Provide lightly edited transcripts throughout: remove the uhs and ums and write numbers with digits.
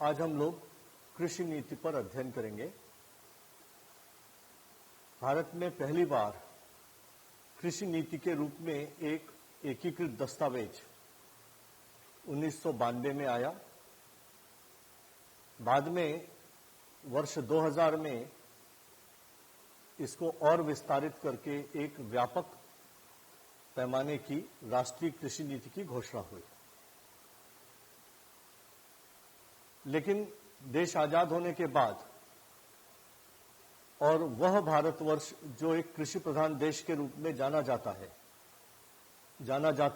आज हम लोग कृषि नीति पर अध्ययन करेंगे। भारत में पहली बार कृषि नीति के रूप में एक एकीकृत दस्तावेज 1992 में आया। बाद में वर्ष 2000 में इसको और विस्तारित करके एक व्यापक पैमाने की राष्ट्रीय कृषि नीति की घोषणा हुई। लेकिन देश आजाद होने के बाद और वह भारतवर्ष जो एक कृषि प्रधान देश के रूप में जाना जाता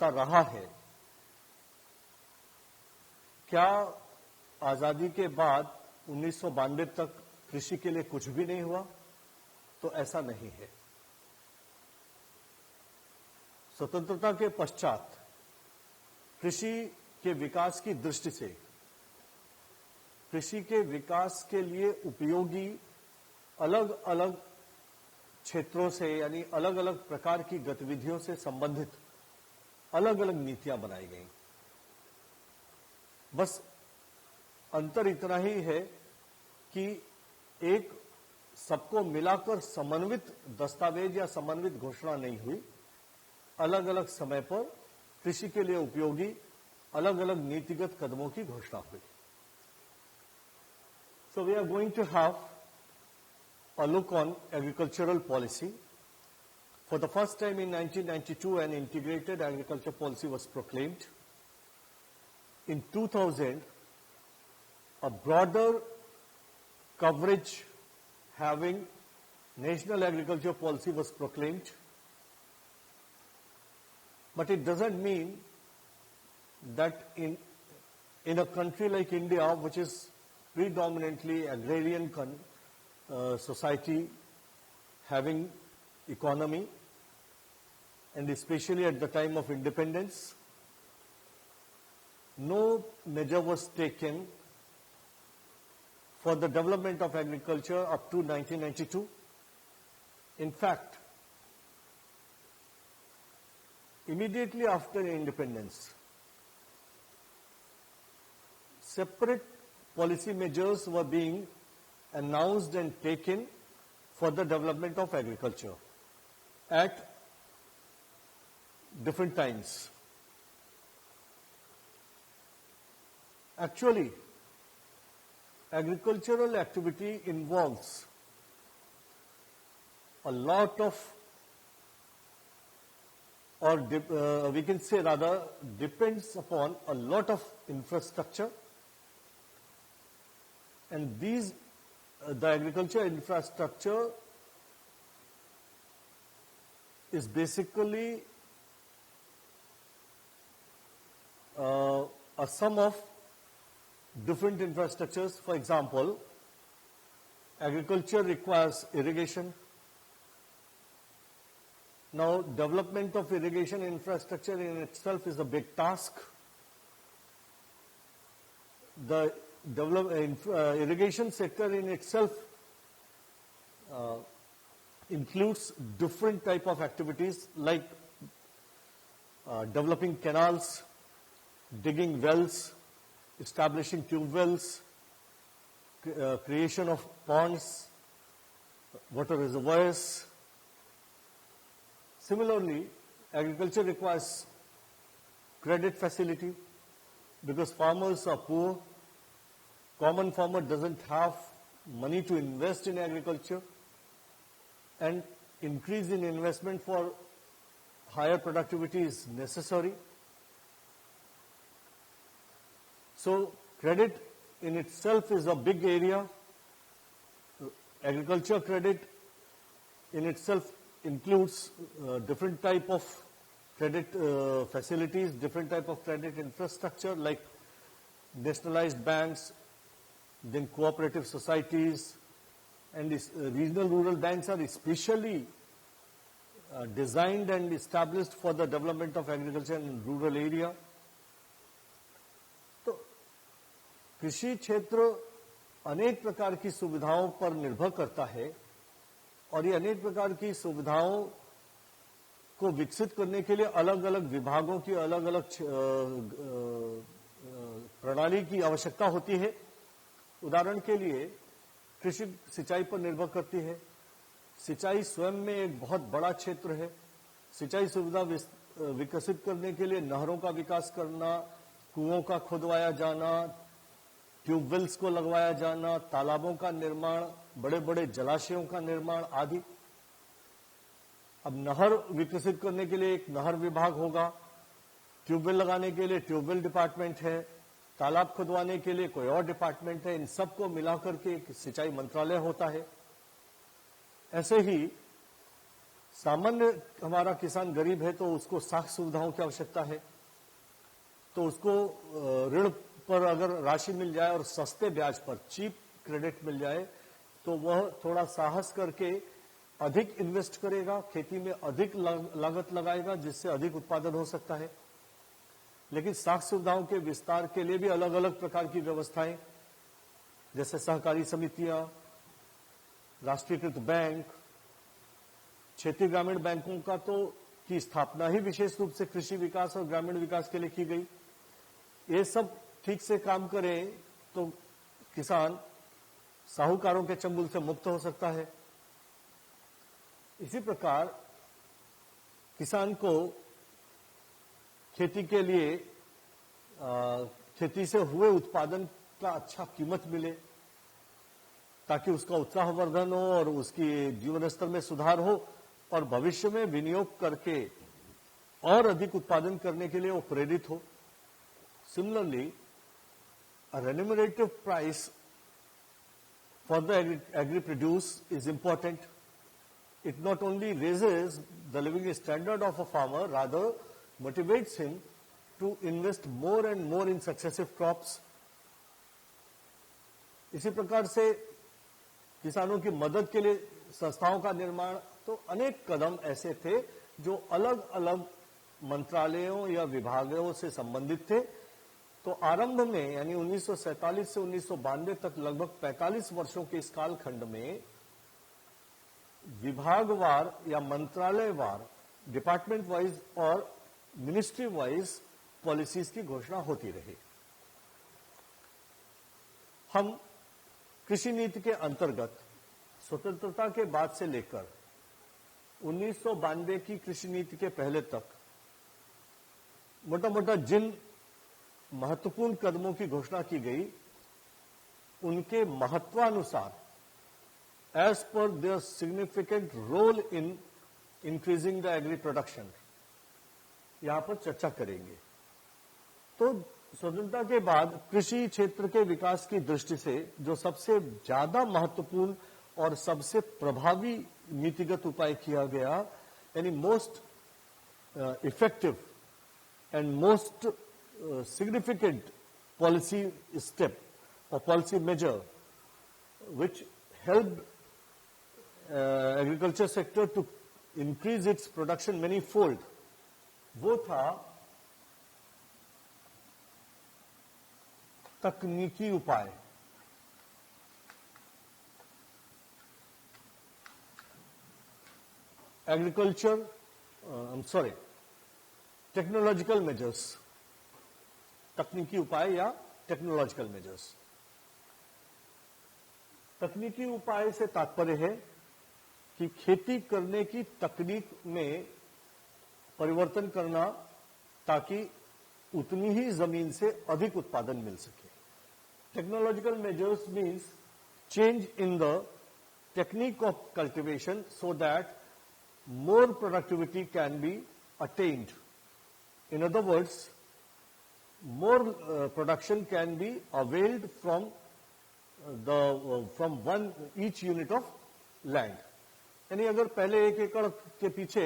रहा है, क्या आजादी के बाद 1992 तक कृषि के लिए कुछ भी नहीं हुआ? तो ऐसा नहीं है। स्वतंत्रता के पश्चात कृषि के विकास की दृष्टि से कृषि के विकास के लिए उपयोगी अलग अलग क्षेत्रों से यानी अलग अलग प्रकार की गतिविधियों से संबंधित अलग अलग नीतियां बनाई गई। बस अंतर इतना ही है कि एक सबको मिलाकर समन्वित दस्तावेज या समन्वित घोषणा नहीं हुई। अलग अलग समय पर कृषि के लिए उपयोगी अलग अलग नीतिगत कदमों की घोषणा हुई। So we are going to have a look on agricultural policy. For the first time in 1992, an integrated agriculture policy was proclaimed. In 2000, a broader coverage having national agriculture policy was proclaimed. But it doesn't mean that in a country like India, which is predominantly agrarian society, having economy, and especially at the time of independence, no measure was taken for the development of agriculture up to 1992. In fact, immediately after independence, separate policy measures were being announced and taken for the development of agriculture at different times. Actually, agricultural activity involves a lot of, or we can say rather, depends upon a lot of infrastructure, and these, the agriculture infrastructure is basically a sum of different infrastructures. For example, agriculture requires irrigation. Now, development of irrigation infrastructure in itself is a big task. The irrigation sector in itself includes different type of activities like developing canals, digging wells, establishing tube wells, creation of ponds, water reservoirs. Similarly, agriculture requires credit facility because farmers are poor. Common farmer doesn't have money to invest in agriculture, and increase in investment for higher productivity is necessary. So credit in itself is a big area. Agriculture credit in itself includes different type of credit facilities, different type of credit infrastructure like nationalized banks, then cooperative societies, and regional rural banks are especially designed and established for the development of agriculture in rural area. तो कृषि क्षेत्र अनेक प्रकार की सुविधाओं पर निर्भर करता है, और ये अनेक प्रकार की सुविधाओं को विकसित करने के लिए अलग अलग विभागों की अलग अलग प्रणाली की आवश्यकता होती है। उदाहरण के लिए कृषि सिंचाई पर निर्भर करती है। सिंचाई स्वयं में एक बहुत बड़ा क्षेत्र है। सिंचाई सुविधा विकसित करने के लिए नहरों का विकास करना, कुओं का खुदवाया जाना, ट्यूबवेल्स को लगवाया जाना, तालाबों का निर्माण, बड़े बड़े जलाशयों का निर्माण आदि। अब नहर विकसित करने के लिए एक नहर विभाग होगा, ट्यूबवेल लगाने के लिए ट्यूबवेल डिपार्टमेंट है, तालाब खुदवाने के लिए कोई और डिपार्टमेंट है। इन सबको मिलाकर के एक सिंचाई मंत्रालय होता है। ऐसे ही सामान्य हमारा किसान गरीब है तो उसको साख सुविधाओं की आवश्यकता है, तो उसको ऋण पर अगर राशि मिल जाए और सस्ते ब्याज पर चीप क्रेडिट मिल जाए तो वह थोड़ा साहस करके अधिक इन्वेस्ट करेगा, खेती में अधिक लागत लगाएगा, जिससे अधिक उत्पादन हो सकता है। लेकिन साख सुविधाओं के विस्तार के लिए भी अलग अलग प्रकार की व्यवस्थाएं, जैसे सहकारी समितियां, राष्ट्रीयकृत बैंक, क्षेत्रीय ग्रामीण बैंकों का तो की स्थापना ही विशेष रूप से कृषि विकास और ग्रामीण विकास के लिए की गई। ये सब ठीक से काम करें तो किसान साहूकारों के चंगुल से मुक्त हो सकता है। इसी प्रकार किसान को खेती के लिए खेती से हुए उत्पादन का अच्छा कीमत मिले, ताकि उसका उत्साहवर्धन हो और उसकी जीवन स्तर में सुधार हो और भविष्य में विनियोग करके और अधिक उत्पादन करने के लिए वो प्रेरित हो। Similarly, a remunerative price for the agri-produce is important. It not only raises the living standard of a farmer, rather motivates him to invest more and more in successive crops. इसी प्रकार से किसानों की मदद के लिए संस्थाओं का निर्माण, तो अनेक कदम ऐसे थे जो अलग अलग मंत्रालयों या विभागों से संबंधित थे। तो आरंभ में यानी 1947 से 1992 तक लगभग 45 वर्षों के इस कालखंड में विभागवार या मंत्रालयवार, डिपार्टमेंट वाइज और मिनिस्ट्री वाइज पॉलिसीज की घोषणा होती रही। हम कृषि नीति के अंतर्गत स्वतंत्रता के बाद से लेकर 1992 की कृषि नीति के पहले तक मोटा मोटा जिन महत्वपूर्ण कदमों की घोषणा की गई, उनके महत्वानुसार as per their significant role in increasing the agri production यहां पर चर्चा करेंगे। तो स्वतंत्रता के बाद कृषि क्षेत्र के विकास की दृष्टि से जो सबसे ज्यादा महत्वपूर्ण और सबसे प्रभावी नीतिगत उपाय किया गया, यानी most effective and most significant policy step or policy measure which helped agriculture sector to increase its production manyfold, वो था तकनीकी उपाय। टेक्नोलॉजिकल मेजर्स, तकनीकी उपाय या टेक्नोलॉजिकल मेजर्स। तकनीकी उपाय से तात्पर्य है कि खेती करने की तकनीक में परिवर्तन करना ताकि उतनी ही जमीन से अधिक उत्पादन मिल सके। Technological measures means change in the technique of cultivation so that more productivity can be attend. In other words, more production can be availed from each unit of land. यानी अगर पहले 1 एकड़ के पीछे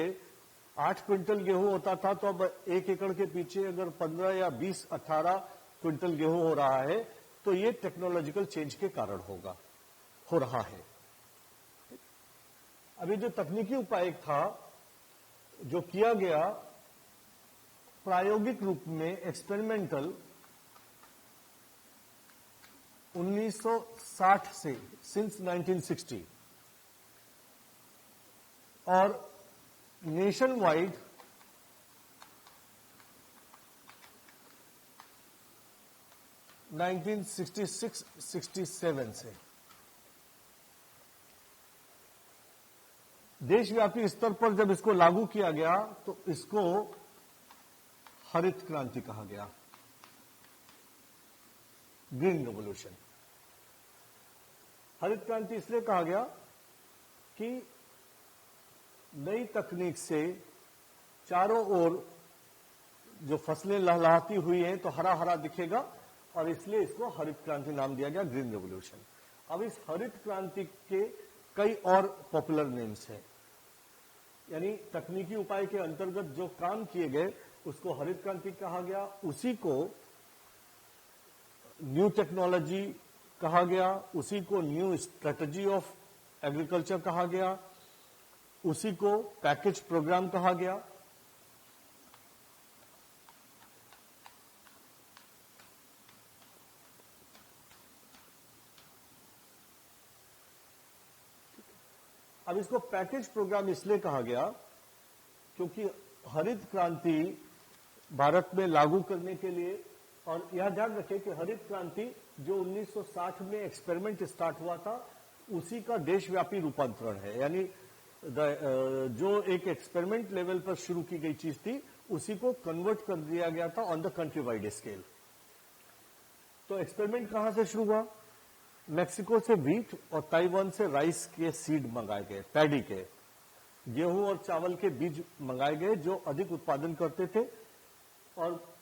8 क्विंटल गेहूं होता था, तो अब 1 एकड़ के पीछे अगर 15 या 20, 18 क्विंटल गेहूं हो रहा है, तो ये टेक्नोलॉजिकल चेंज के कारण हो रहा है। अभी जो तकनीकी उपाय था जो किया गया प्रायोगिक रूप में, एक्सपेरिमेंटल, 1960 से, सिंस 1960, और नेशन वाइड 1966-67 से देशव्यापी स्तर पर जब इसको लागू किया गया तो इसको हरित क्रांति कहा गया, ग्रीन रेवोल्यूशन। हरित क्रांति इसलिए कहा गया कि नई तकनीक से चारों ओर जो फसलें लहलहाती हुई हैं तो हरा हरा दिखेगा और इसलिए इसको हरित क्रांति नाम दिया गया, ग्रीन रेवोल्यूशन। अब इस हरित क्रांति के कई और पॉपुलर नेम्स हैं, यानी तकनीकी उपाय के अंतर्गत जो काम किए गए उसको हरित क्रांति कहा गया, उसी को न्यू टेक्नोलॉजी कहा गया, उसी को न्यू स्ट्रेटजी ऑफ एग्रीकल्चर कहा गया, उसी को पैकेज प्रोग्राम कहा गया। अब इसको पैकेज प्रोग्राम इसलिए कहा गया क्योंकि हरित क्रांति भारत में लागू करने के लिए, और यह ध्यान रखें कि हरित क्रांति जो 1960 में एक्सपेरिमेंट स्टार्ट हुआ था उसी का देशव्यापी रूपांतरण है, यानी जो एक एक्सपेरिमेंट लेवल पर शुरू की गई चीज थी उसी को कन्वर्ट कर दिया गया था on the country wide scale. तो एक्सपेरिमेंट कहां से शुरू हुआ? मैक्सिको से व्हीट और ताइवान से राइस के सीड मंगाए गए, पैडी के, गेहूं और चावल के बीज मंगाए गए जो अधिक उत्पादन करते थे, और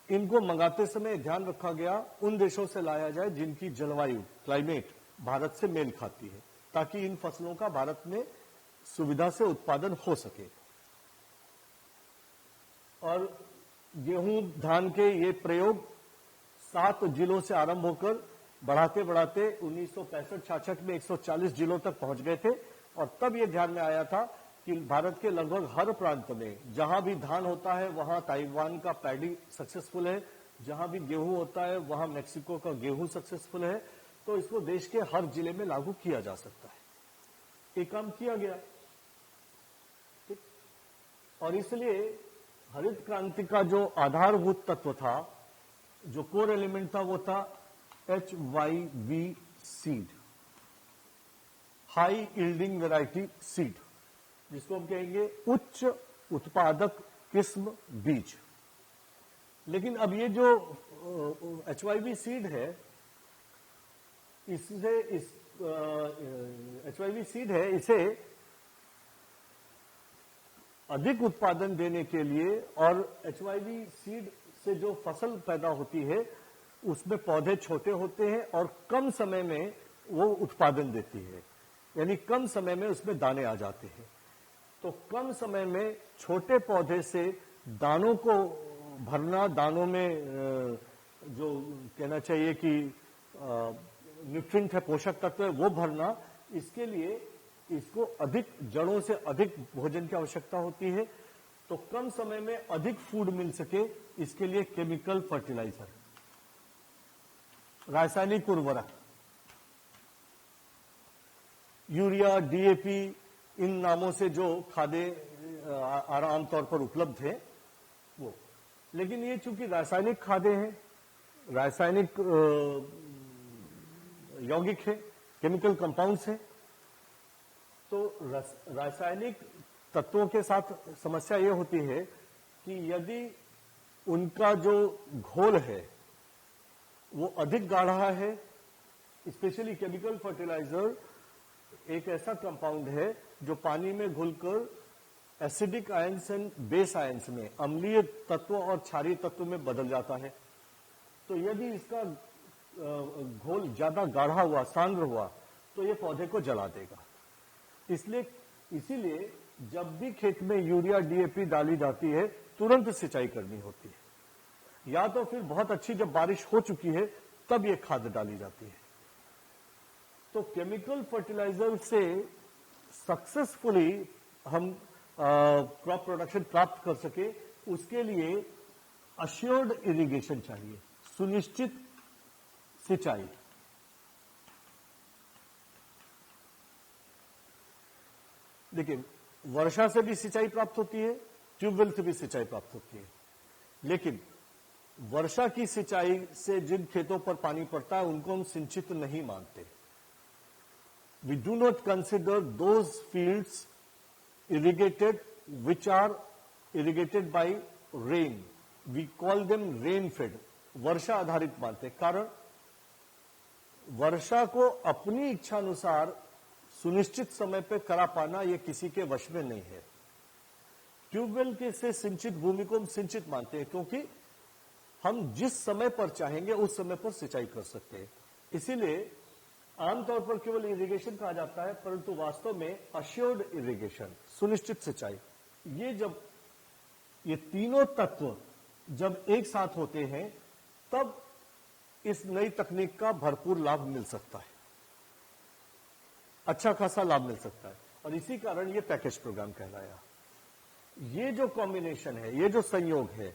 इनको मंगाते समय ध्यान रखा गया उन देशों से लाया जाए जिनकी जलवायु, क्लाइमेट भारत से मेल खाती है, ताकि इन फसलों का भारत में सुविधा से उत्पादन हो सके। और गेहूं धान के ये प्रयोग 7 जिलों से आरंभ होकर बढ़ाते बढ़ाते 1965-66 में 140 जिलों तक पहुंच गए थे, और तब ये ध्यान में आया था कि भारत के लगभग हर प्रांत में जहां भी धान होता है वहां ताइवान का पैडी सक्सेसफुल है, जहां भी गेहूं होता है वहां मैक्सिको का गेहूं सक्सेसफुल है, तो इसको देश के हर जिले में लागू किया जा सकता है। ये काम किया गया, ठीक। और इसलिए हरित क्रांति का जो आधारभूत तत्व था, जो कोर एलिमेंट था, वो था HYV seed, high yielding variety seed, जिसको हम कहेंगे उच्च उत्पादक किस्म बीज। लेकिन अब ये जो HYV सीड है, HYV सीड है, इसे अधिक उत्पादन देने के लिए, और HYV सीड से जो फसल पैदा होती है उसमें पौधे छोटे होते हैं और कम समय में वो उत्पादन देती है, यानी कम समय में उसमें दाने आ जाते हैं। तो कम समय में छोटे पौधे से दानों को भरना, दानों में जो कहना चाहिए कि न्यूट्रिएंट है, पोषक तत्व है, वो भरना, इसके लिए इसको अधिक जड़ों से अधिक भोजन की आवश्यकता होती है। तो कम समय में अधिक फूड मिल सके, इसके लिए केमिकल फर्टिलाइजर, रासायनिक उर्वरक, यूरिया, डीएपी, इन नामों से जो खादें आमतौर पर उपलब्ध है वो, लेकिन ये चूंकि रासायनिक खादें हैं, रासायनिक यौगिक है, केमिकल कंपाउंड्स हैं, तो रासायनिक तत्वों के साथ समस्या ये होती है कि यदि उनका जो घोल है वो अधिक गाढ़ा है, स्पेशली केमिकल फर्टिलाइजर एक ऐसा कंपाउंड है जो पानी में घुलकर acidic ions and base ions में, अम्लीय तत्व और क्षारीय तत्व में बदल जाता है। तो यदि इसका घोल ज्यादा गाढ़ा हुआ, सांद्र हुआ, तो ये पौधे को जला देगा। इसीलिए जब भी खेत में यूरिया, डीएपी डाली जाती है, तुरंत सिंचाई करनी होती है, या तो फिर बहुत अच्छी जब बारिश हो चुकी है तब ये खाद डाली जाती है। तो केमिकल फर्टिलाइजर से सक्सेसफुली हम क्रॉप प्रोडक्शन प्राप्त कर सके, उसके लिए अश्योर्ड इरिगेशन चाहिए, सुनिश्चित सिंचाई। देखिए, वर्षा से भी सिंचाई प्राप्त होती है, ट्यूबवेल से भी सिंचाई प्राप्त होती है, लेकिन वर्षा की सिंचाई से जिन खेतों पर पानी पड़ता है उनको हम सिंचित नहीं मानते। We do not consider those fields irrigated which are irrigated by rain, we call them rain fed, वर्षा आधारित मानते। कारण वर्षा को अपनी इच्छा अनुसार सुनिश्चित समय पर करा पाना यह किसी के वश में नहीं है। ट्यूबवेल के से सिंचित भूमि को हम सिंचित मानते हैं क्योंकि हम जिस समय पर चाहेंगे उस समय पर सिंचाई कर सकते हैं। इसीलिए आमतौर पर केवल इरिगेशन कहा जाता है, परंतु वास्तव में अश्योर्ड इरिगेशन, सुनिश्चित सिंचाई, ये तीनों तत्व जब एक साथ होते हैं तब इस नई तकनीक का भरपूर लाभ मिल सकता है, अच्छा खासा लाभ मिल सकता है। और इसी कारण ये पैकेज प्रोग्राम कहलाया। ये जो कॉम्बिनेशन है, ये जो संयोग है,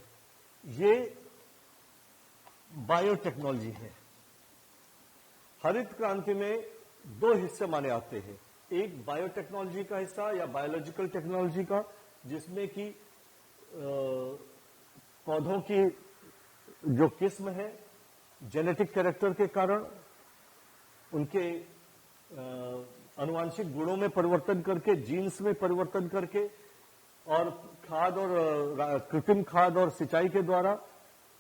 ये बायोटेक्नोलॉजी है। हरित क्रांति में दो हिस्से माने आते हैं, एक बायोटेक्नोलॉजी का हिस्सा या बायोलॉजिकल टेक्नोलॉजी का, जिसमें कि पौधों की जो किस्म है जेनेटिक कैरेक्टर के कारण उनके अनुवांशिक गुणों में परिवर्तन करके, जीन्स में परिवर्तन करके, और खाद और कृत्रिम खाद और सिंचाई के द्वारा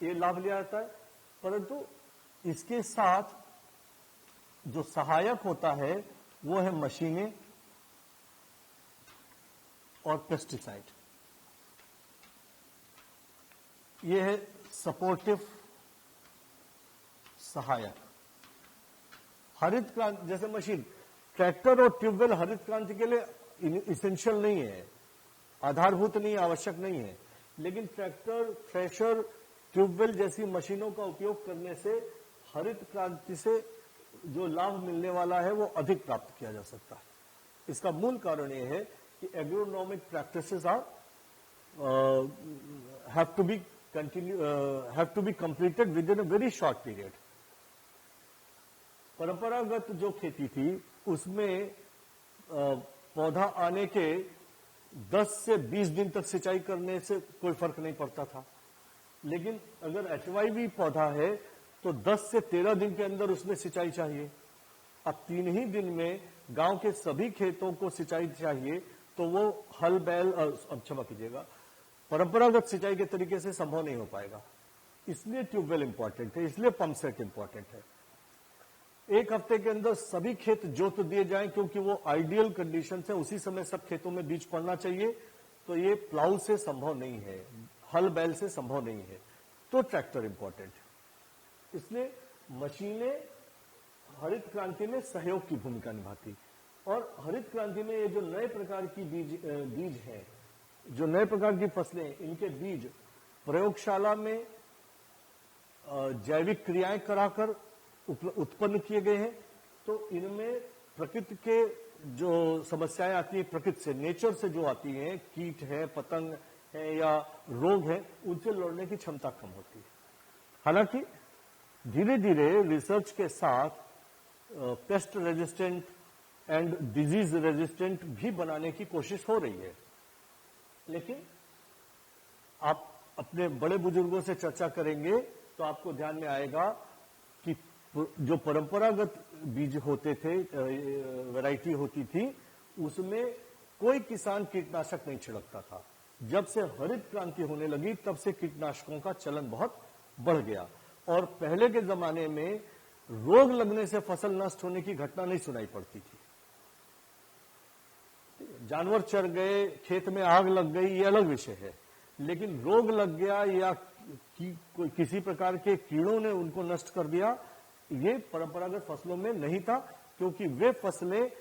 ये लाभ लिया जाता है। परंतु इसके साथ जो सहायक होता है वो है मशीनें और पेस्टिसाइड। ये है सपोर्टिव सहायक। हरित क्रांति जैसे मशीन, ट्रैक्टर और ट्यूबवेल हरित क्रांति के लिए इसेंशियल नहीं है, आधारभूत नहीं, आवश्यक नहीं है, लेकिन ट्रैक्टर, थ्रेशर, ट्यूबवेल जैसी मशीनों का उपयोग करने से हरित क्रांति से जो लाभ मिलने वाला है वो अधिक प्राप्त किया जा सकता है। इसका मूल कारण यह है कि agronomic practices have to be completed within a very short period. परंपरागत जो खेती थी उसमें पौधा आने के 10 से 20 दिन तक सिंचाई करने से कोई फर्क नहीं पड़ता था, लेकिन अगर HYV पौधा है तो 10 से 13 दिन के अंदर उसमें सिंचाई चाहिए। अब 3 ही दिन में गांव के सभी खेतों को सिंचाई चाहिए तो वो हल बैल, क्षमा कीजिएगा, परंपरागत सिंचाई के तरीके से संभव नहीं हो पाएगा। इसलिए ट्यूबवेल इंपॉर्टेंट है, इसलिए पंप सेट इंपॉर्टेंट है। एक हफ्ते के अंदर सभी खेत जोत दिए जाएं क्योंकि वो आइडियल कंडीशन है, उसी समय सब खेतों में बीज पड़ना चाहिए, तो ये प्लाउ से संभव नहीं है, हल बैल से संभव नहीं है, तो ट्रैक्टर इंपॉर्टेंट है। इसलिए मशीनें हरित क्रांति में सहयोग की भूमिका निभाती। और हरित क्रांति में ये जो नए प्रकार की बीज हैं, जो नए प्रकार की फसलें, इनके बीज प्रयोगशाला में जैविक क्रियाएं कराकर उत्पन्न किए गए हैं, तो इनमें प्रकृति के जो समस्याएं आती है, प्रकृति से, नेचर से जो आती हैं, कीट है, पतंग है या रोग है, उनसे लड़ने की क्षमता कम होती है। हालांकि धीरे धीरे रिसर्च के साथ pest resistant and disease resistant भी बनाने की कोशिश हो रही है, लेकिन आप अपने बड़े बुजुर्गों से चर्चा करेंगे तो आपको ध्यान में आएगा कि जो परंपरागत बीज होते थे, वैरायटी होती थी, उसमें कोई किसान कीटनाशक नहीं छिड़कता था। जब से हरित क्रांति होने लगी तब से कीटनाशकों का चलन बहुत बढ़ गया, और पहले के जमाने में रोग लगने से फसल नष्ट होने की घटना नहीं सुनाई पड़ती थी। जानवर चर गए, खेत में आग लग गई, ये अलग विषय है, लेकिन रोग लग गया या किसी प्रकार के कीड़ों ने उनको नष्ट कर दिया, ये परंपरागत फसलों में नहीं था, क्योंकि वे फसलें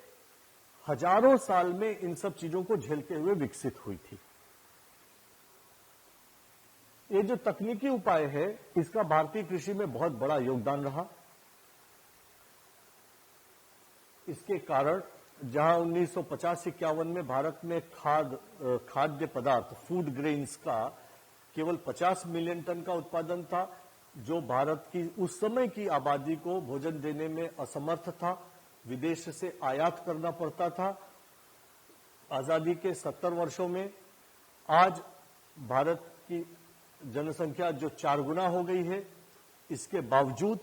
हजारों साल में इन सब चीजों को झेलते हुए विकसित हुई थी। ये जो तकनीकी उपाय है, इसका भारतीय कृषि में बहुत बड़ा योगदान रहा। इसके कारण जहां 1950-51 में भारत में खाद्य पदार्थ, फूड ग्रेन्स का केवल 50 मिलियन टन का उत्पादन था, जो भारत की उस समय की आबादी को भोजन देने में असमर्थ था, विदेश से आयात करना पड़ता था। आजादी के 70 वर्षों में आज भारत की जनसंख्या जो 4 गुना हो गई है, इसके बावजूद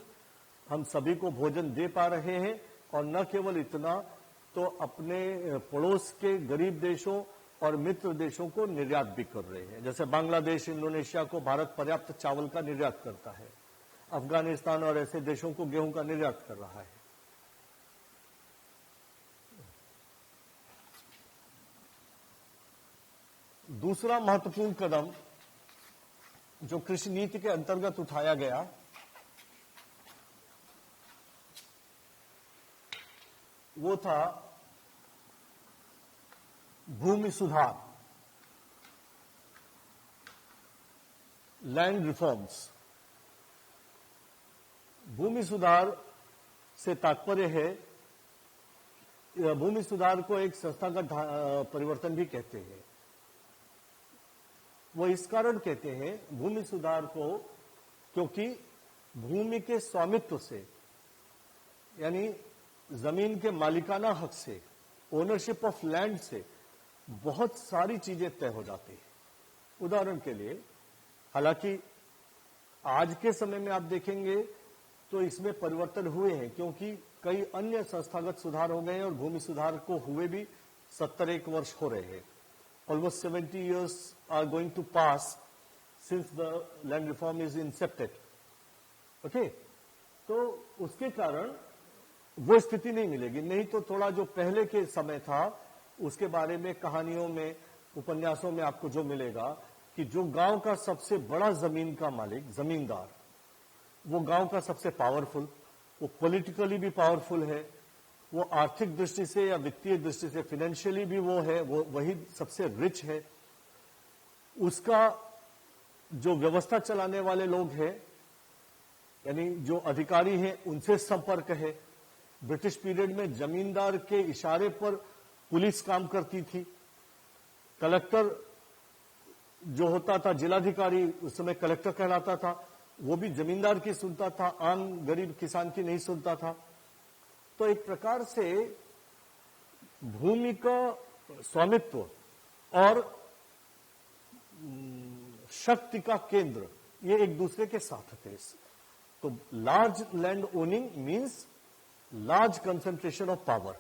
हम सभी को भोजन दे पा रहे हैं, और न केवल इतना, तो अपने पड़ोस के गरीब देशों और मित्र देशों को निर्यात भी कर रहे हैं। जैसे बांग्लादेश, इंडोनेशिया को भारत पर्याप्त चावल का निर्यात करता है, अफगानिस्तान और ऐसे देशों को गेहूं का निर्यात कर रहा है। दूसरा महत्वपूर्ण कदम जो कृषि नीति के अंतर्गत उठाया गया, वो था भूमि सुधार, लैंड रिफॉर्म्स। भूमि सुधार से तात्पर्य है, भूमि सुधार को एक संस्थागत परिवर्तन भी कहते हैं। वो इस कारण कहते हैं भूमि सुधार को, क्योंकि भूमि के स्वामित्व से, यानी जमीन के मालिकाना हक से, ओनरशिप ऑफ लैंड से बहुत सारी चीजें तय हो जाती है। उदाहरण के लिए, हालांकि आज के समय में आप देखेंगे तो इसमें परिवर्तन हुए हैं, क्योंकि कई अन्य संस्थागत सुधार हो गए हैं और भूमि सुधार को हुए भी 71 वर्ष हो रहे हैं। Almost 70 years are going to pass since the land reform is incepted. Okay? तो उसके कारण वो स्थिति नहीं मिलेगी। नहीं तो थोड़ा जो पहले के समय था, उसके बारे में कहानियों में, उपन्यासों में आपको जो मिलेगा कि जो गांव का सबसे बड़ा जमीन का मालिक, जमींदार, वो गांव का सबसे पावरफुल, वो पॉलिटिकली भी पावरफुल है, वो आर्थिक दृष्टि से या वित्तीय दृष्टि से, फाइनेंशियली भी वो है, वो वही सबसे रिच है। उसका जो व्यवस्था चलाने वाले लोग हैं, यानी जो अधिकारी हैं, उनसे संपर्क है। ब्रिटिश पीरियड में जमींदार के इशारे पर पुलिस काम करती थी। कलेक्टर जो होता था, जिलाधिकारी, उस समय कलेक्टर कहलाता था, वो भी जमींदार की सुनता था, आम गरीब किसान की नहीं सुनता था। तो एक प्रकार से भूमि का स्वामित्व और शक्ति का केंद्र, ये एक दूसरे के साथ थे। तो large land owning means large concentration of power.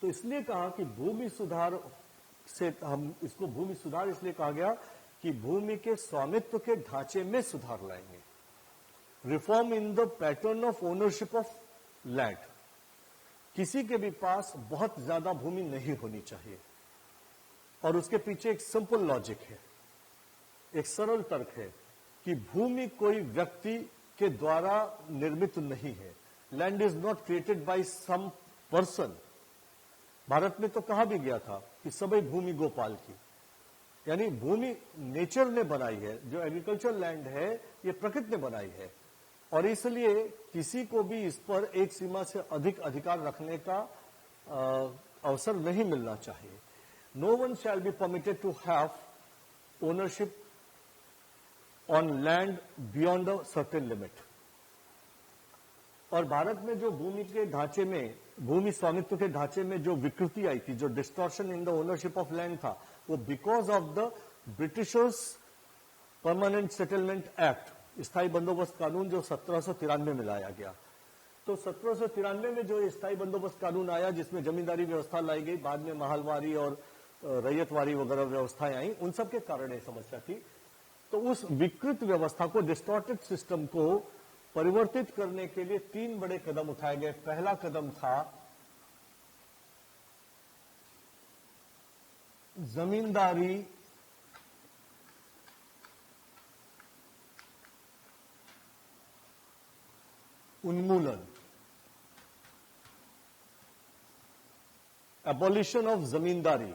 तो इसलिए कहा कि भूमि सुधार से, हम इसको भूमि सुधार इसलिए कहा गया कि भूमि के स्वामित्व के ढांचे में सुधार लाएंगे। Reform in the pattern of ownership of land. किसी के भी पास बहुत ज्यादा भूमि नहीं होनी चाहिए, और उसके पीछे एक सिंपल लॉजिक है, एक सरल तर्क है कि भूमि कोई व्यक्ति के द्वारा निर्मित नहीं है। Land is not created by some person. Bharat में तो कहा भी गया था कि सभी भूमि गोपाल की, यानी भूमि नेचर ने बनाई है। जो एग्रीकल्चर लैंड है, ये प्रकृति ने बनाई है, और इसलिए किसी को भी इस पर एक सीमा से अधिक अधिकार रखने का अवसर नहीं मिलना चाहिए। No one shall be permitted to have ownership on land beyond a certain limit. और भारत में जो भूमि के ढांचे में, भूमि स्वामित्व के ढांचे में जो विकृति आई थी, जो distortion in the ownership of land था, वो because of the Britishers permanent settlement act, स्थायी बंदोबस्त कानून, जो 1793 में लाया गया। तो 1793 में जो स्थायी बंदोबस्त कानून आया, जिसमें जमींदारी व्यवस्था लाई गई, बाद में महलवारी और रैयतवारी वगैरह व्यवस्थाएं आई, उन सब के कारण ये समस्या थी। तो उस विकृत व्यवस्था को, डिस्टॉर्टेड सिस्टम को परिवर्तित करने के लिए 3 बड़े कदम उठाए गए। पहला कदम था जमींदारी उन्मूलन, एबॉलिशन ऑफ जमींदारी,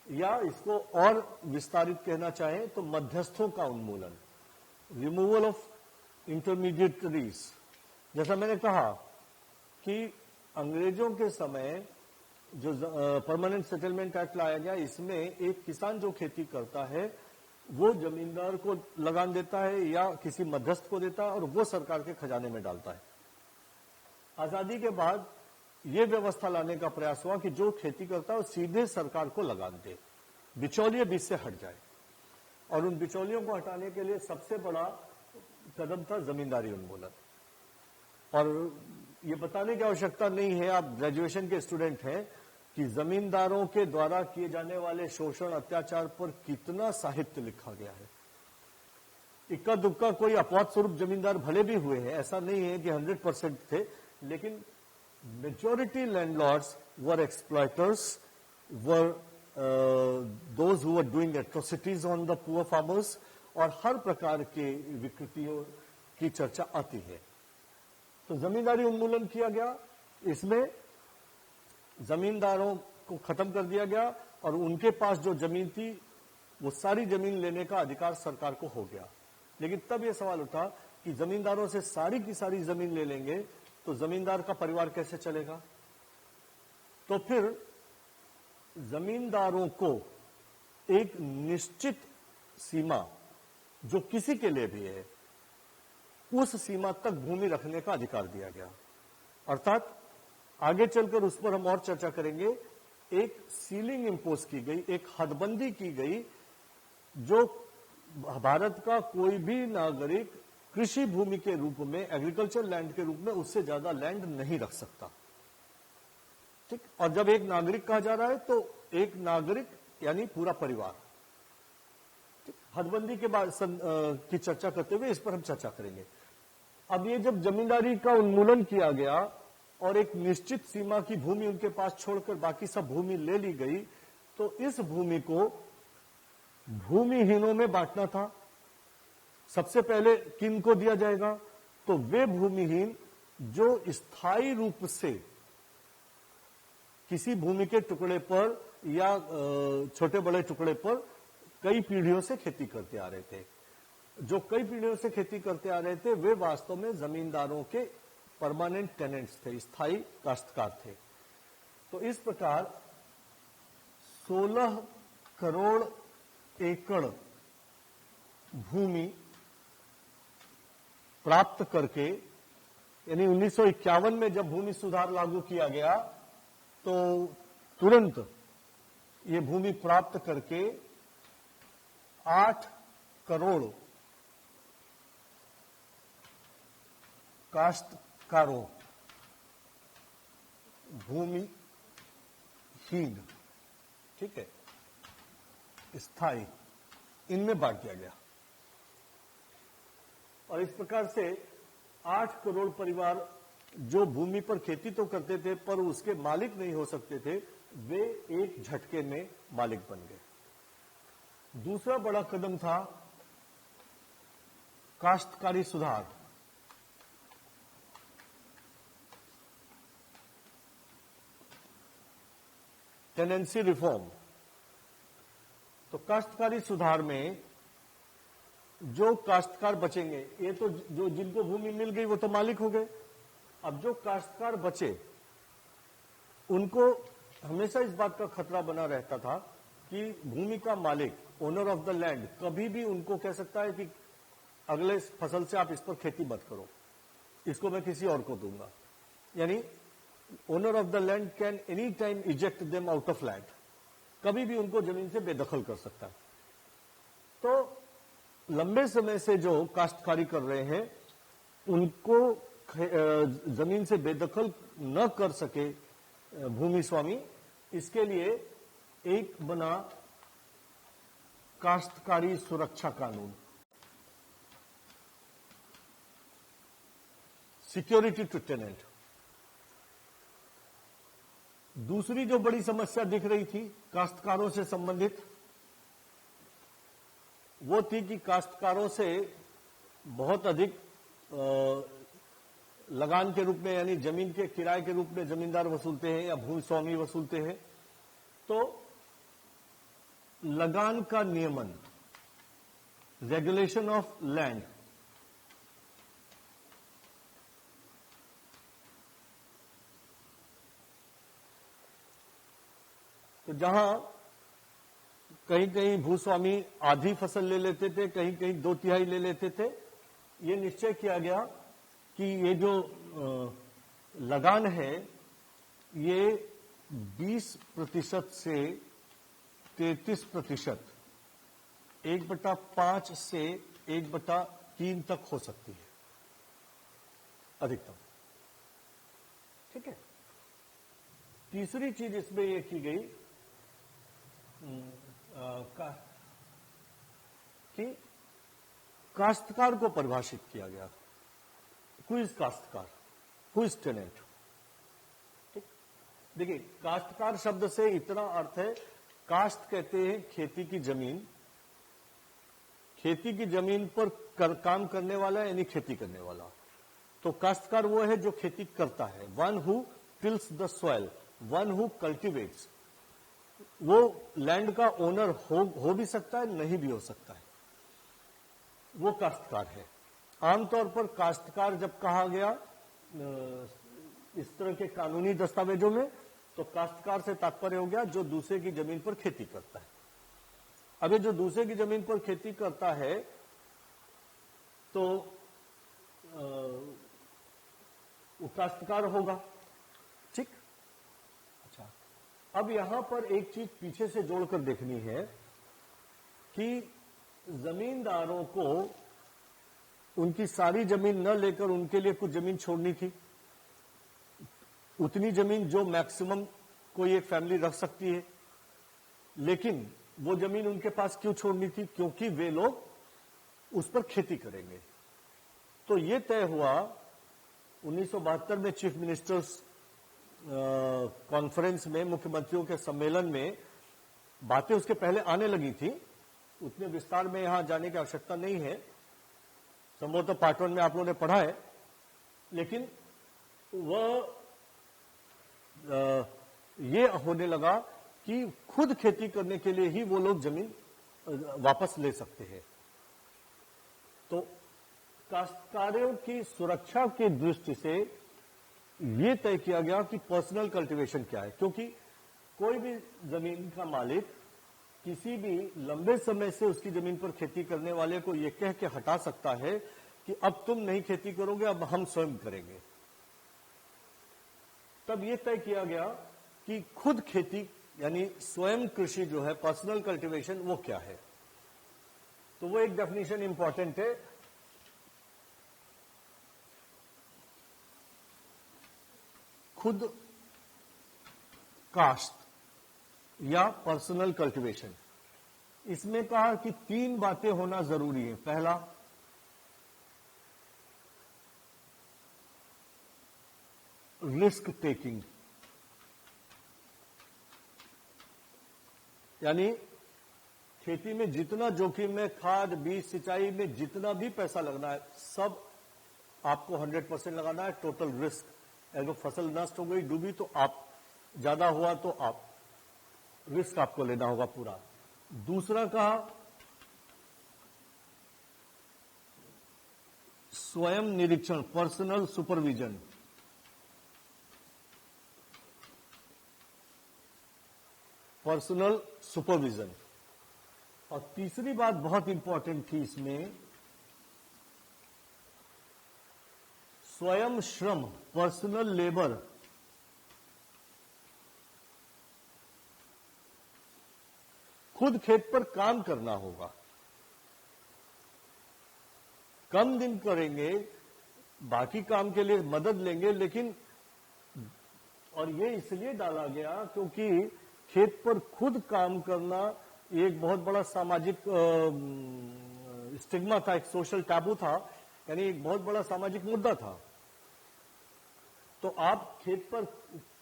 या इसको और विस्तारित कहना चाहें तो मध्यस्थों का उन्मूलन, रिमूवल ऑफ इंटरमीडिएटरीज। जैसा मैंने कहा कि अंग्रेजों के समय जो परमानेंट सेटलमेंट एक्ट लाया गया, इसमें एक किसान जो खेती करता है, वो जमींदार को लगान देता है या किसी मध्यस्थ को देता है, और वो सरकार के खजाने में डालता है। आजादी के बाद ये व्यवस्था लाने का प्रयास हुआ कि जो खेती करता है वो सीधे सरकार को लगान दे, बिचौलिए बीच से हट जाए। और उन बिचौलियों को हटाने के लिए सबसे बड़ा कदम था जमींदारी उन्मूलन। और ये बताने की आवश्यकता नहीं है, आप ग्रेजुएशन के स्टूडेंट हैं, कि जमींदारों के द्वारा किए जाने वाले शोषण अत्याचार पर कितना साहित्य लिखा गया है। इक्का दुक्का कोई अपवाद स्वरूप जमींदार भले भी हुए हैं, ऐसा नहीं है कि 100% थे, लेकिन majority landlords were exploiters, were those who were doing atrocities on the poor farmers, और हर प्रकार के विकृतियों की चर्चा आती है। तो जमींदारी उन्मूलन किया गया, इसमें जमींदारों को खत्म कर दिया गया और उनके पास जो जमीन थी वो सारी जमीन लेने का अधिकार सरकार को हो गया। लेकिन तब यह सवाल उठा कि जमींदारों से सारी की सारी जमीन ले लेंगे तो जमींदार का परिवार कैसे चलेगा। तो फिर जमींदारों को एक निश्चित सीमा, जो किसी के लिए भी है, उस सीमा तक भूमि रखने का अधिकार दिया गया। अर्थात आगे चलकर उस पर हम और चर्चा करेंगे, एक सीलिंग इंपोज की गई, एक हदबंदी की गई, जो भारत का कोई भी नागरिक कृषि भूमि के रूप में, एग्रीकल्चर लैंड के रूप में उससे ज्यादा लैंड नहीं रख सकता। ठीक, और जब एक नागरिक कहा जा रहा है तो एक नागरिक यानी पूरा परिवार। हदबंदी के बाद की चर्चा करते हुए इस पर हम चर्चा करेंगे। अब ये जब जमींदारी का उन्मूलन किया गया और एक निश्चित सीमा की भूमि उनके पास छोड़कर बाकी सब भूमि ले ली गई, तो इस भूमि को भूमिहीनों में बांटना था। सबसे पहले किन को दिया जाएगा, तो वे भूमिहीन जो स्थायी रूप से किसी भूमि के टुकड़े पर या छोटे बड़े टुकड़े पर कई पीढ़ियों से खेती करते आ रहे थे। जो कई पीढ़ियों से खेती करते आ रहे थे वे वास्तव में जमींदारों के परमानेंट टेनेंट्स थे, स्थायी काश्तकार थे। तो इस प्रकार 16 करोड़ एकड़ भूमि प्राप्त करके, यानी 1951 में जब भूमि सुधार लागू किया गया तो तुरंत ये भूमि प्राप्त करके 8 करोड़ काश्तकारों, भूमिहीन, ठीक है, स्थायी, इनमें बांट दिया गया। और इस प्रकार से 8 करोड़ परिवार जो भूमि पर खेती तो करते थे पर उसके मालिक नहीं हो सकते थे, वे एक झटके में मालिक बन गए। दूसरा बड़ा कदम था काश्तकारी सुधार। Tenancy reform. तो काश्तकारी सुधार में जो काश्तकार बचेंगे, ये तो जो जिनको भूमि मिल गई वो तो मालिक हो गए। अब जो काश्तकार बचे उनको हमेशा इस बात का खतरा बना रहता था कि भूमि का मालिक, ओनर ऑफ द लैंड, कभी भी उनको कह सकता है कि अगले फसल से आप इस पर खेती मत करो, इसको मैं किसी और को दूंगा। यानी owner of the land can any time eject them out of land, कभी भी उनको जमीन से बेदखल कर सकता है। तो लंबे समय से जो काश्तकारी कर रहे हैं उनको जमीन से बेदखल न कर सके भूमि स्वामी, इसके लिए एक बना काश्तकारी सुरक्षा कानून, सिक्योरिटी टू टेनेंट। दूसरी जो बड़ी समस्या दिख रही थी काश्तकारों से संबंधित, वो थी कि काश्तकारों से बहुत अधिक लगान के रूप में, यानी जमीन के किराए के रूप में जमींदार वसूलते हैं या भूमि स्वामी वसूलते हैं। तो लगान का नियमन, रेगुलेशन ऑफ लैंड, तो जहां कहीं कहीं भूस्वामी आधी फसल ले लेते थे, कहीं कहीं 2/3 ले लेते थे, ये निश्चय किया गया कि ये जो लगान है ये 20% से 33% 1/5 से 1/3 तक हो सकती है अधिकतम। ठीक है। तीसरी चीज इसमें यह की गई कि काश्तकार को परिभाषित किया गया। हु इज काश्तकार, हु इज टेनेंट। ठीक, देखिए काश्तकार शब्द से इतना अर्थ है, काश्त कहते हैं खेती की जमीन, खेती की जमीन पर काम करने वाला यानी खेती करने वाला। तो काश्तकार वो है जो खेती करता है, one who tills the soil, one who cultivates. वो लैंड का ओनर हो भी सकता है, नहीं भी हो सकता है, वो काश्तकार है। आमतौर पर काश्तकार जब कहा गया इस तरह के कानूनी दस्तावेजों में, तो काश्तकार से तात्पर्य हो गया जो दूसरे की जमीन पर खेती करता है। अब ये जो दूसरे की जमीन पर खेती करता है तो वो काश्तकार होगा। ठीक, अच्छा, अब यहां पर एक चीज पीछे से जोड़कर देखनी है कि जमींदारों को उनकी सारी जमीन न लेकर उनके लिए कुछ जमीन छोड़नी थी, उतनी जमीन जो मैक्सिमम कोई एक फैमिली रख सकती है। लेकिन वो जमीन उनके पास क्यों छोड़नी थी? क्योंकि वे लोग उस पर खेती करेंगे। तो ये तय हुआ 1972 में चीफ मिनिस्टर्स कॉन्फ्रेंस में, मुख्यमंत्रियों के सम्मेलन में बातें उसके पहले आने लगी थी। उतने विस्तार में यहां जाने की आवश्यकता नहीं है, संभवतः पार्ट 1 में आप लोगों ने पढ़ा है। लेकिन वह ये होने लगा कि खुद खेती करने के लिए ही वो लोग जमीन वापस ले सकते हैं। तो काश्तकारों की सुरक्षा की दृष्टि से ये तय किया गया कि पर्सनल कल्टीवेशन क्या है, क्योंकि कोई भी जमीन का मालिक किसी भी लंबे समय से उसकी जमीन पर खेती करने वाले को यह कह के हटा सकता है कि अब तुम नहीं खेती करोगे, अब हम स्वयं करेंगे। तब यह तय किया गया कि खुद खेती यानी स्वयं कृषि जो है, पर्सनल कल्टीवेशन, वो क्या है। तो वो एक डेफिनेशन इंपॉर्टेंट है। खुद काश्त या पर्सनल कल्टीवेशन, इसमें कहा कि 3 बातें होना जरूरी है। पहला, रिस्क टेकिंग, यानी खेती में जितना जोखिम है, खाद बीज सिंचाई में जितना भी पैसा लगना है, सब आपको 100% लगाना है। टोटल रिस्क, अगर फसल नष्ट हो गई, डूबी, तो आप ज्यादा हुआ तो आप रिस्क आपको लेना होगा पूरा। दूसरा कहा स्वयं निरीक्षण, पर्सनल सुपरविजन। Personal supervision. और तीसरी बात बहुत इंपॉर्टेंट थी इसमें, स्वयं श्रम, पर्सनल लेबर। खुद खेत पर काम करना होगा, कम दिन करेंगे, बाकी काम के लिए मदद लेंगे, लेकिन और ये इसलिए डाला गया क्योंकि खेत पर खुद काम करना एक बहुत बड़ा सामाजिक स्टिग्मा था, एक सोशल टैबू था, यानी एक बहुत बड़ा सामाजिक मुद्दा था। तो आप खेत पर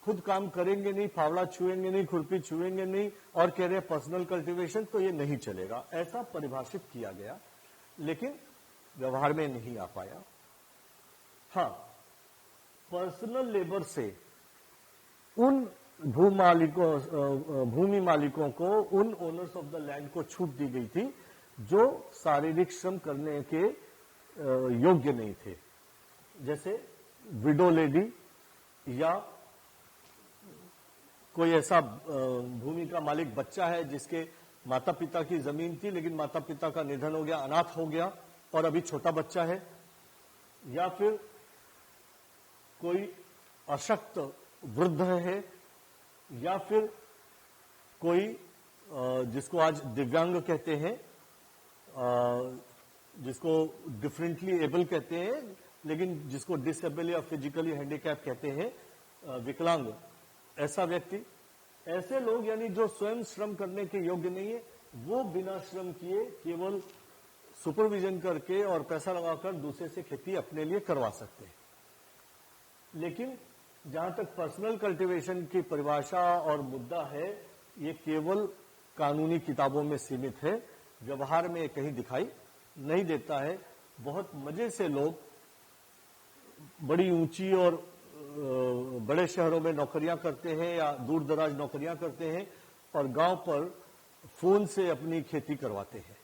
खुद काम करेंगे नहीं, फावड़ा छुएंगे नहीं, खुरपी छुएंगे नहीं, और कह रहे हैं पर्सनल कल्टीवेशन, तो ये नहीं चलेगा। ऐसा परिभाषित किया गया, लेकिन व्यवहार में नहीं आ पाया। हाँ, पर्सनल लेबर से उन भूमि मालिकों को, उन ओनर्स ऑफ द लैंड को छूट दी गई थी जो शारीरिक श्रम करने के योग्य नहीं थे, जैसे विडो लेडी या कोई ऐसा भूमि का मालिक बच्चा है जिसके माता पिता की जमीन थी लेकिन माता पिता का निधन हो गया, अनाथ हो गया और अभी छोटा बच्चा है, या फिर कोई अशक्त वृद्ध है, या फिर कोई जिसको आज दिव्यांग कहते हैं, जिसको डिफरेंटली एबल कहते हैं, लेकिन जिसको डिसेबल या फिजिकली हैंडीकैप कहते हैं, विकलांग, ऐसा व्यक्ति, ऐसे लोग यानी जो स्वयं श्रम करने के योग्य नहीं है, वो बिना श्रम किए केवल सुपरविजन करके और पैसा लगाकर दूसरे से खेती अपने लिए करवा सकते हैं। लेकिन जहां तक पर्सनल कल्टीवेशन की परिभाषा और मुद्दा है, ये केवल कानूनी किताबों में सीमित है, व्यवहार में कहीं दिखाई नहीं देता है। बहुत मजे से लोग बड़ी ऊंची और बड़े शहरों में नौकरियां करते हैं या दूर दराज नौकरियां करते हैं और गांव पर फोन से अपनी खेती करवाते हैं।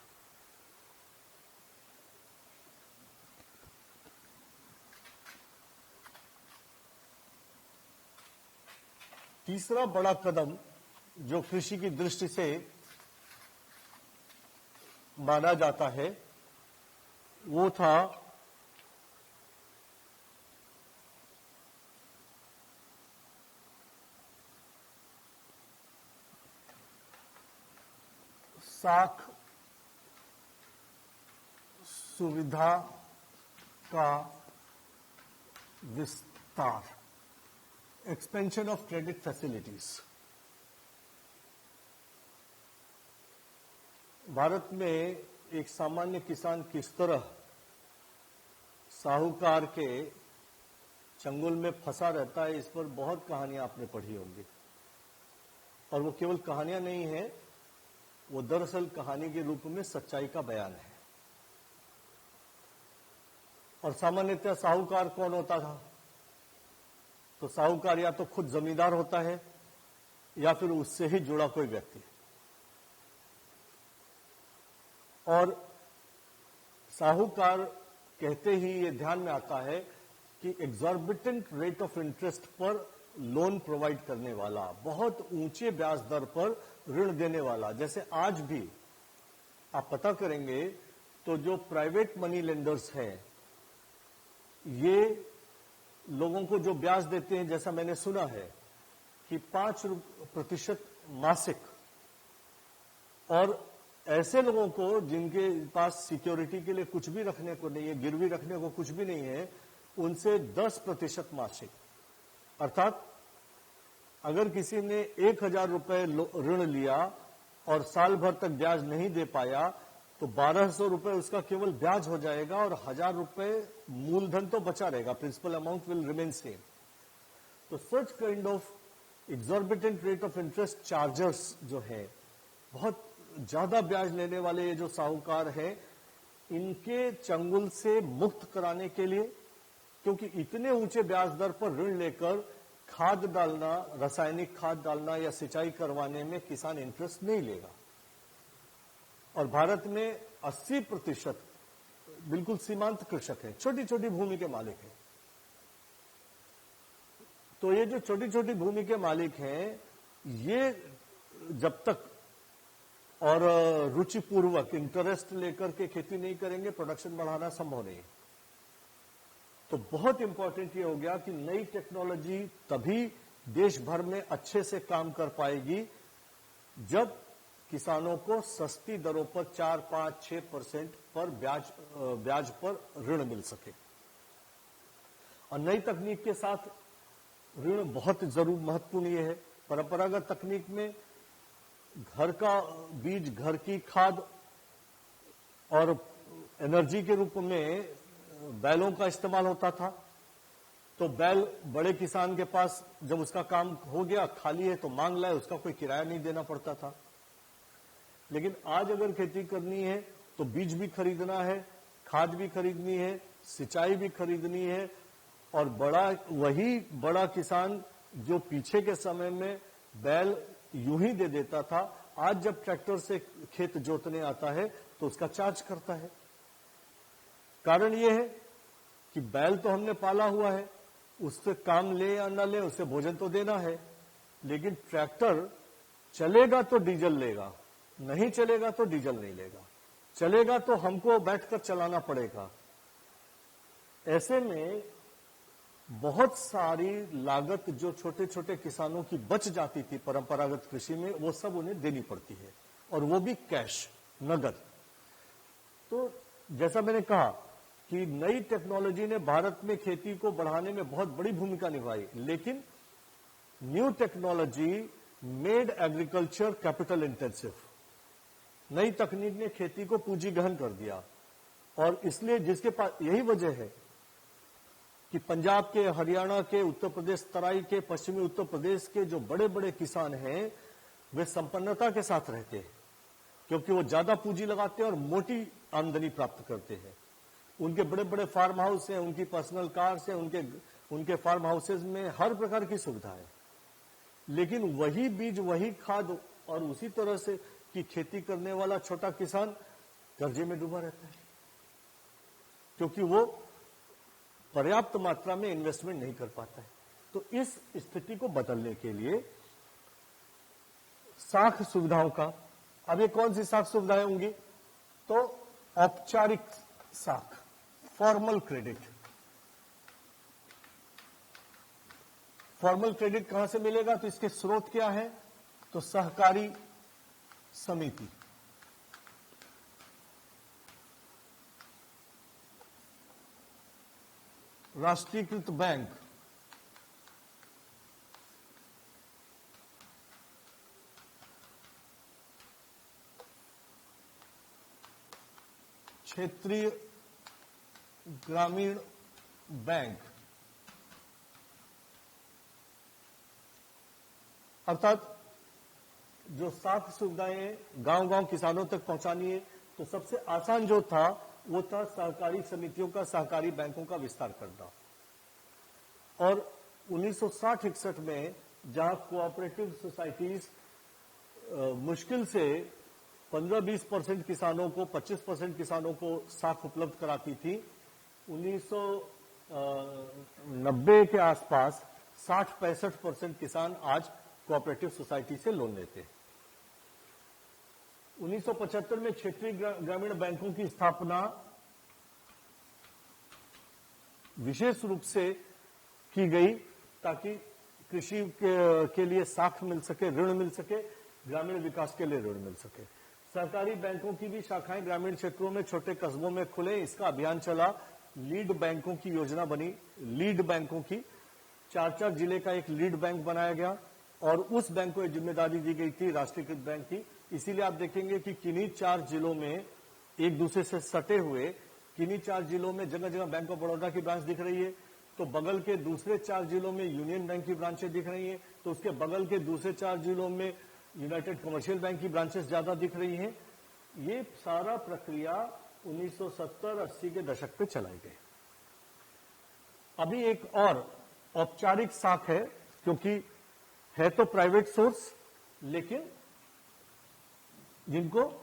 तीसरा बड़ा कदम जो कृषि की दृष्टि से माना जाता है वो था साख सुविधा का विस्तार, expansion of credit facilities. Bharat में एक सामान्य किसान किस तरह साहूकार के चंगुल में फंसा रहता है, इस पर बहुत कहानियां आपने पढ़ी होंगी। और वो केवल कहानियां नहीं है, वो दरअसल कहानी के रूप में सच्चाई का बयान है। और सामान्यतः साहूकार कौन होता था? तो साहूकार या तो खुद जमींदार होता है या फिर उससे ही जुड़ा कोई व्यक्ति। और साहूकार कहते ही ये ध्यान में आता है कि एग्जॉर्बिटेंट रेट ऑफ इंटरेस्ट पर लोन प्रोवाइड करने वाला, बहुत ऊंचे ब्याज दर पर ऋण देने वाला। जैसे आज भी आप पता करेंगे तो जो प्राइवेट मनी लेंडर्स हैं, ये लोगों को जो ब्याज देते हैं, जैसा मैंने सुना है कि 5% मासिक, और ऐसे लोगों को जिनके पास सिक्योरिटी के लिए कुछ भी रखने को नहीं है, गिरवी रखने को कुछ भी नहीं है, उनसे 10% मासिक। अर्थात अगर किसी ने 1,000 रुपए ऋण लिया और साल भर तक ब्याज नहीं दे पाया तो 1,200 रुपए उसका केवल ब्याज हो जाएगा और 1,000 रुपए मूलधन तो बचा रहेगा, principal amount will remain same. तो such kind of exorbitant rate of interest chargers जो है, बहुत ज्यादा ब्याज लेने वाले ये जो साहूकार हैं, इनके चंगुल से मुक्त कराने के लिए, क्योंकि इतने ऊंचे ब्याज दर पर ऋण लेकर खाद डालना, रासायनिक खाद डालना या सिंचाई करवाने में किसान इंटरेस्ट नहीं लेगा। और भारत में 80% बिल्कुल सीमांत कृषक है, छोटी छोटी भूमि के मालिक हैं। तो ये जो छोटी छोटी भूमि के मालिक हैं, ये जब तक और रुचिपूर्वक इंटरेस्ट लेकर के खेती नहीं करेंगे, प्रोडक्शन बढ़ाना संभव नहीं है। तो बहुत इंपॉर्टेंट ये हो गया कि नई टेक्नोलॉजी तभी देश भर में अच्छे से काम कर पाएगी जब किसानों को सस्ती दरों पर 4, 5, 6% पर ब्याज पर ऋण मिल सके। और नई तकनीक के साथ ऋण बहुत जरूर महत्वपूर्ण ये है। परंपरागत तकनीक में घर का बीज, घर की खाद और एनर्जी के रूप में बैलों का इस्तेमाल होता था। तो बैल बड़े किसान के पास जब उसका काम हो गया, खाली है तो मांग लाए, उसका कोई किराया नहीं देना पड़ता था। लेकिन आज अगर खेती करनी है तो बीज भी खरीदना है, खाद भी खरीदनी है, सिंचाई भी खरीदनी है। और वही बड़ा किसान जो पीछे के समय में बैल यूं ही दे देता था, आज जब ट्रैक्टर से खेत जोतने आता है तो उसका चार्ज करता है। कारण यह है कि बैल तो हमने पाला हुआ है, उससे काम ले या न ले, उसे भोजन तो देना है। लेकिन ट्रैक्टर चलेगा तो डीजल लेगा, नहीं चलेगा तो डीजल नहीं लेगा, चलेगा तो हमको बैठकर चलाना पड़ेगा। ऐसे में बहुत सारी लागत जो छोटे छोटे किसानों की बच जाती थी परंपरागत कृषि में, वो सब उन्हें देनी पड़ती है, और वो भी कैश, नगद। तो जैसा मैंने कहा कि नई टेक्नोलॉजी ने भारत में खेती को बढ़ाने में बहुत बड़ी भूमिका निभाई, लेकिन new technology made agriculture capital intensive. नई तकनीक ने खेती को पूंजी गहन कर दिया, और इसलिए जिसके पास यही वजह है कि पंजाब के, हरियाणा के, उत्तर प्रदेश, तराई के, पश्चिमी उत्तर प्रदेश के जो बड़े बड़े किसान हैं वे संपन्नता के साथ रहते हैं, क्योंकि वो ज्यादा पूंजी लगाते हैं और मोटी आमदनी प्राप्त करते हैं। उनके बड़े बड़े फार्म हाउस हैं, उनकी पर्सनल कार्स हैं, उनके फार्म हाउसेज में हर प्रकार की सुविधा है। लेकिन वही बीज, वही खाद और उसी तरह से की खेती करने वाला छोटा किसान कर्जे में डूबा रहता है, क्योंकि वो पर्याप्त मात्रा में इन्वेस्टमेंट नहीं कर पाता है। तो इस स्थिति को बदलने के लिए साख सुविधाओं का, अब ये कौन सी साख सुविधाएं होंगी? तो औपचारिक साख, फॉर्मल क्रेडिट। फॉर्मल क्रेडिट कहां से मिलेगा? तो इसके स्रोत क्या है? तो सहकारी समिति, राष्ट्रीयकृत बैंक, क्षेत्रीय ग्रामीण बैंक, अर्थात जो साख सुविधाएं गांव-गांव किसानों तक पहुंचानी है, तो सबसे आसान जो था वो था सहकारी समितियों का, सहकारी बैंकों का विस्तार करना। और 1960-61 में जहां कोऑपरेटिव सोसाइटीज मुश्किल से 15-20% किसानों को, 25% किसानों को साख उपलब्ध कराती थी, 1990 के आसपास 60-65% किसान आज कोऑपरेटिव सोसाइटी से लोन लेते हैं। 1975 में क्षेत्रीय ग्रामीण बैंकों की स्थापना विशेष रूप से की गई ताकि कृषि के लिए साख मिल सके, ऋण मिल सके, ग्रामीण विकास के लिए ऋण मिल सके। सरकारी बैंकों की भी शाखाएं ग्रामीण क्षेत्रों में, छोटे कस्बों में खुले, इसका अभियान चला। लीड बैंकों की योजना बनी, लीड बैंकों की 4-4 जिले का एक लीड बैंक बनाया गया और उस बैंक को जिम्मेदारी दी गई थी राष्ट्रीयकृत बैंक की। इसीलिए आप देखेंगे कि किन्हीं 4 जिलों में एक दूसरे से सटे हुए, किन्हीं 4 जिलों में जगह जगह बैंक ऑफ बड़ौदा की ब्रांच दिख रही है, तो बगल के दूसरे 4 जिलों में यूनियन बैंक की ब्रांचें दिख रही हैं, तो उसके बगल के दूसरे 4 जिलों में यूनाइटेड कमर्शियल बैंक की ब्रांचेस ज्यादा दिख रही हैं। ये सारा प्रक्रिया 1970-80 के दशक पे चलाई गई। अभी एक और औपचारिक साख है, क्योंकि है तो प्राइवेट सोर्स, लेकिन जिनको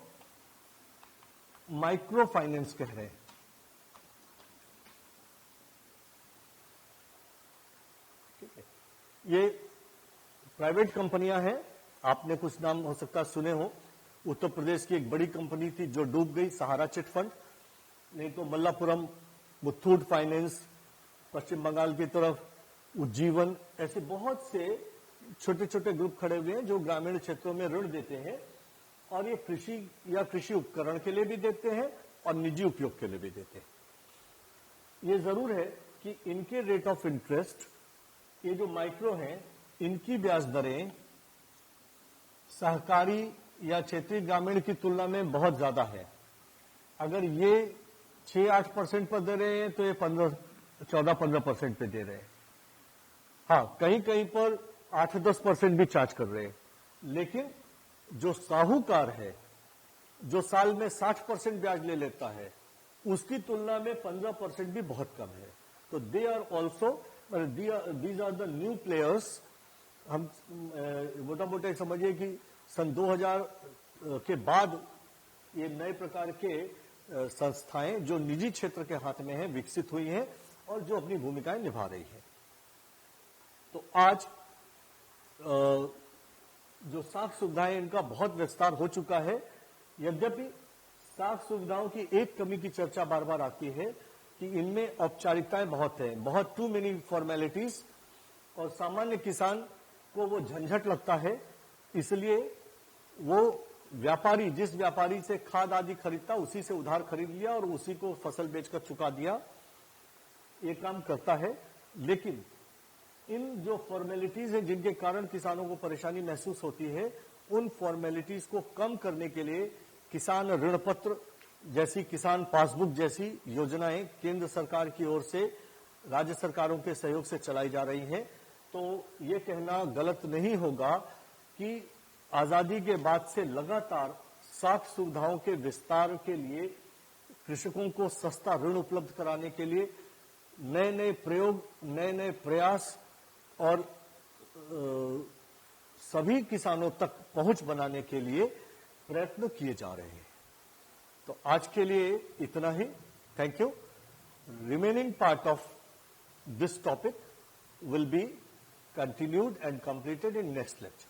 माइक्रो फाइनेंस कह रहे हैं। ठीक है, ये प्राइवेट कंपनियां हैं, आपने कुछ नाम हो सकता सुने हो। उत्तर प्रदेश की एक बड़ी कंपनी थी जो डूब गई, सहारा चिट फंड, नहीं तो मल्लापुरम, मुथूट फाइनेंस, पश्चिम बंगाल की तरफ उज्जीवन, ऐसे बहुत से छोटे छोटे ग्रुप खड़े हुए हैं जो ग्रामीण क्षेत्रों में ऋण देते हैं, और ये कृषि या कृषि उपकरण के लिए भी देते हैं और निजी उपयोग के लिए भी देते हैं। ये जरूर है कि इनके रेट ऑफ इंटरेस्ट, ये जो माइक्रो हैं, इनकी ब्याज दरें सहकारी या क्षेत्रीय ग्रामीण की तुलना में बहुत ज्यादा है। अगर ये 6-8% पर दे रहे हैं तो ये 14-15% पे दे रहे हैं। हाँ, कहीं कहीं पर 8-10% भी चार्ज कर रहे हैं। लेकिन जो साहूकार है, जो साल में 60% ब्याज ले लेता है, उसकी तुलना में 15% भी बहुत कम है। तो they are also, these are the new players. हम मोटा मोटा समझिए कि सन 2000 के बाद ये नए प्रकार के संस्थाएं जो निजी क्षेत्र के हाथ में हैं विकसित हुई हैं और जो अपनी भूमिकाएं निभा रही हैं। तो आज जो साख सुविधाएं, इनका बहुत विस्तार हो चुका है। यद्यपि साख सुविधाओं की एक कमी की चर्चा बार बार आती है कि इनमें औपचारिकताएं बहुत हैं, बहुत टू मेनी फॉर्मेलिटीज, और सामान्य किसान को वो झंझट लगता है, इसलिए वो व्यापारी जिस व्यापारी से खाद आदि खरीदता उसी से उधार खरीद लिया और उसी को फसल बेचकर चुका दिया, ये काम करता है। लेकिन इन जो फॉर्मेलिटीज हैं जिनके कारण किसानों को परेशानी महसूस होती है, उन फॉर्मेलिटीज को कम करने के लिए किसान ऋण पत्र जैसी, किसान पासबुक जैसी योजनाएं केंद्र सरकार की ओर से राज्य सरकारों के सहयोग से चलाई जा रही हैं। तो ये कहना गलत नहीं होगा कि आजादी के बाद से लगातार साख सुविधाओं के विस्तार के लिए, कृषकों को सस्ता ऋण उपलब्ध कराने के लिए नए नए प्रयोग, नए नए प्रयास और सभी किसानों तक पहुंच बनाने के लिए प्रयत्न किए जा रहे हैं। तो आज के लिए इतना ही। Thank you. Remaining part of this topic will be continued and completed in next lecture.